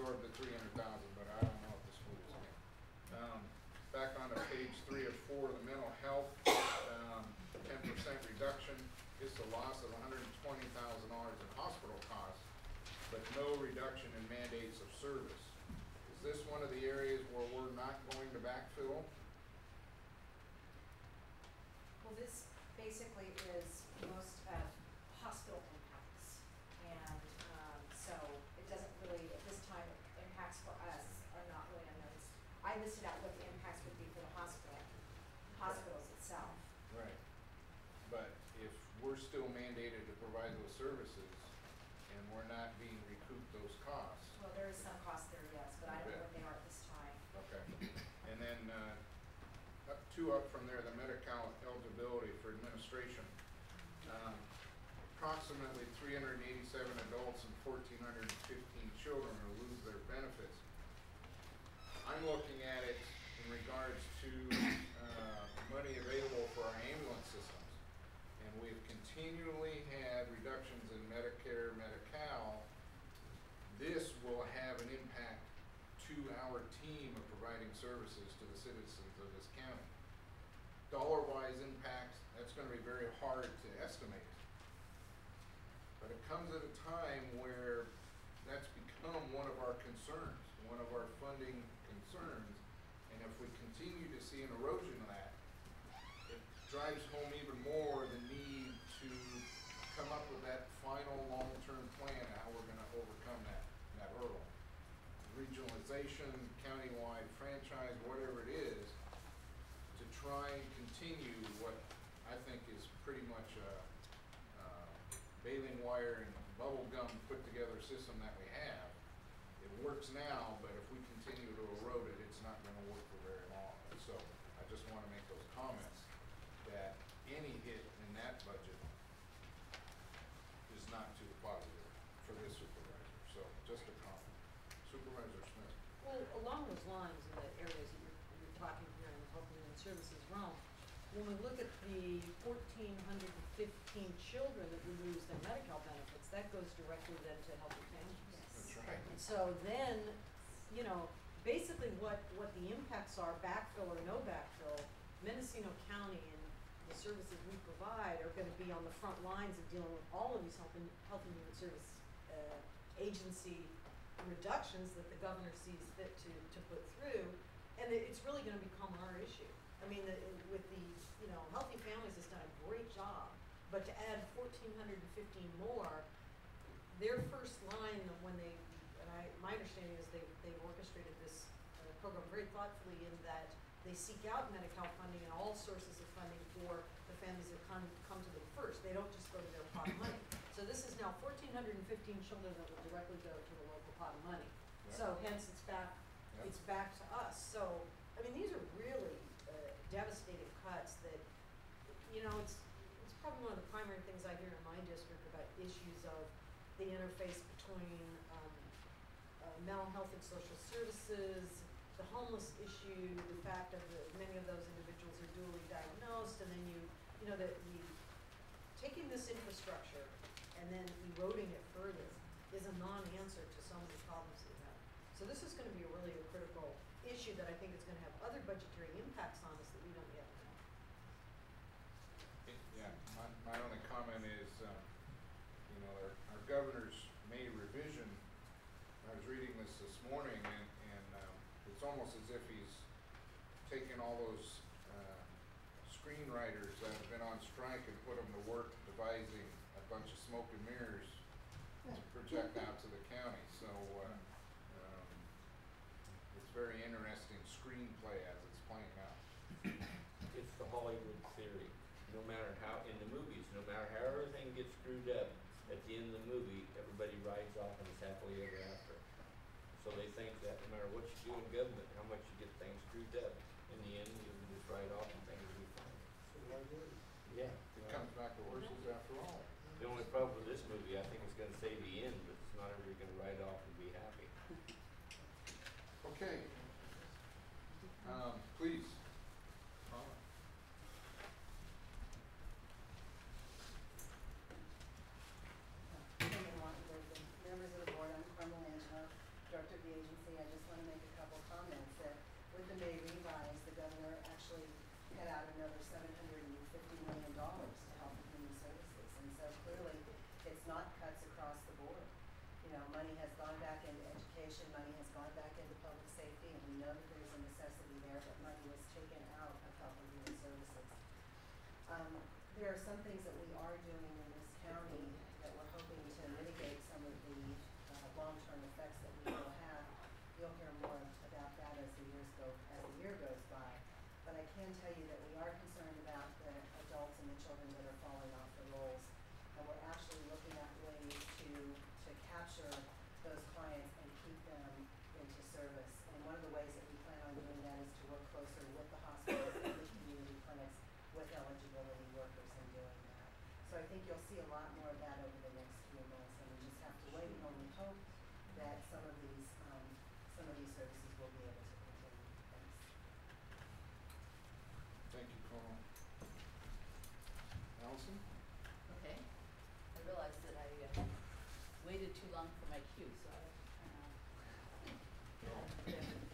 absorb the 300,000, but I don't know if the schools can. Back on to page 3 of 4, the mental health, 10% reduction. It's a loss of $120,000 in hospital costs, but no reduction in mandates of service. Is this one of the areas where we're not going to backfill? Well, this basically is most of hospital impacts. And so it doesn't really, at this time, impacts for us are not really unknown. I listed out what the impacts would be for the hospitals itself. Right. But if we're still mandated to provide those services and we're not being recouped those costs. Well, there is some cost there, yes, but I don't know what they are at this time. Okay. And then two up from there, the Medi-Cal eligibility for administration. Approximately 387 adults and 1,415 children will lose their benefits. I'm looking at it in regards to money available for our ambulance systems. And we've continually had reductions in Medicare, Medi-Cal. This will have an impact to our team of providing services to the citizens of this county. Dollar-wise impacts, that's going to be very hard to estimate. But it comes at a time where that's become one of our concerns, one of our funding concerns. And if we continue to see an erosion of that, it drives home even more the need to come up with that final long-term plan of how we're going to overcome that hurdle. Regionalization, countywide franchise, whatever it is, to try and continue what I think is pretty much a baling wire and bubble gum put together system that we have. It works now, but if we continue to erode it, it's not going to work for very long. And so I just want to make those comments that any hit in that budget is not too positive for this supervisor. So just a comment. Supervisor Smith. Well, along those lines in the areas that you're talking here in the Health and Human Services realm, when we look at the 1,415 children that we lose their Medi-Cal benefits, that goes directly then to Healthy Families. Yes. That's right. And so then, you know, basically what the impacts are, backfill or no backfill, Mendocino County and the services we provide are going to be on the front lines of dealing with all of these Health and Human Service agency reductions that the governor sees fit to put through, and it's really going to become our issue. I mean, with the, you know, Healthy Families has done a great job, but to add 1,415 more, their first line when they, my understanding is they orchestrated this program very thoughtfully in that they seek out Medi-Cal funding and all sources of funding for the families that come to them first. They don't just go to their pot of money. So this is now 1,415 children that will directly go to the local pot of money. Yep. So hence it's back, yep. It's back to us. So I mean, these are really devastating cuts that, you know, it's probably one of the primary things I hear in my district about issues of the interface between mental health and social services, the homeless issue, the fact that many of those individuals are dually diagnosed, and then you know, taking this infrastructure and then eroding it further is a non-answer to some of the problems that we have. So this is going to be a really critical issue that I think is going to have other budgetary impacts on us that we don't yet know. Yeah, my only comment is, you know, our governor's May revision. I was reading this morning, and it's almost as if he's taken all those screenwriters that have been on strike and put them to work devising a bunch of smoke and mirrors to project out to the county. So it's very interesting screenplay as it's playing out. It's the Hollywood theory. No matter how, in the movies, no matter how everything gets screwed up, at the end of the movie, everybody rides off and is happily ever after. So they think that no matter what you do in government, how much you get things screwed up, in the end, you just ride off and things will be fine. Yeah. It comes back to horses after all. The only problem with this movie, I think it's going to say the end, but it's not everybody going to ride off and be happy. Okay. Please. Members of the board, I'm Carmel Angelo, Director of VA You know, money has gone back into education, money has gone back into public safety, and we know that there's a necessity there, but money was taken out of health and human services. There are some things that we are doing in this county that we're hoping to mitigate some of the long-term effects that we will have. You'll hear more about that as the year goes by. But I can tell you that we are concerned about the adults and the children that are falling off the rolls. And we're actually looking at ways to capture those clients and keep them into service. And one of the ways that we plan on doing that is to work closer with the hospitals and the community clinics with eligibility workers in doing that. So I think you'll see a lot more of that over the next few months, and we just have to wait and only hope that some of these services will be able to continue. Thanks. Thank you, Carl. Allison? Okay, I realized that I waited too long for my cue, so I have to turn off.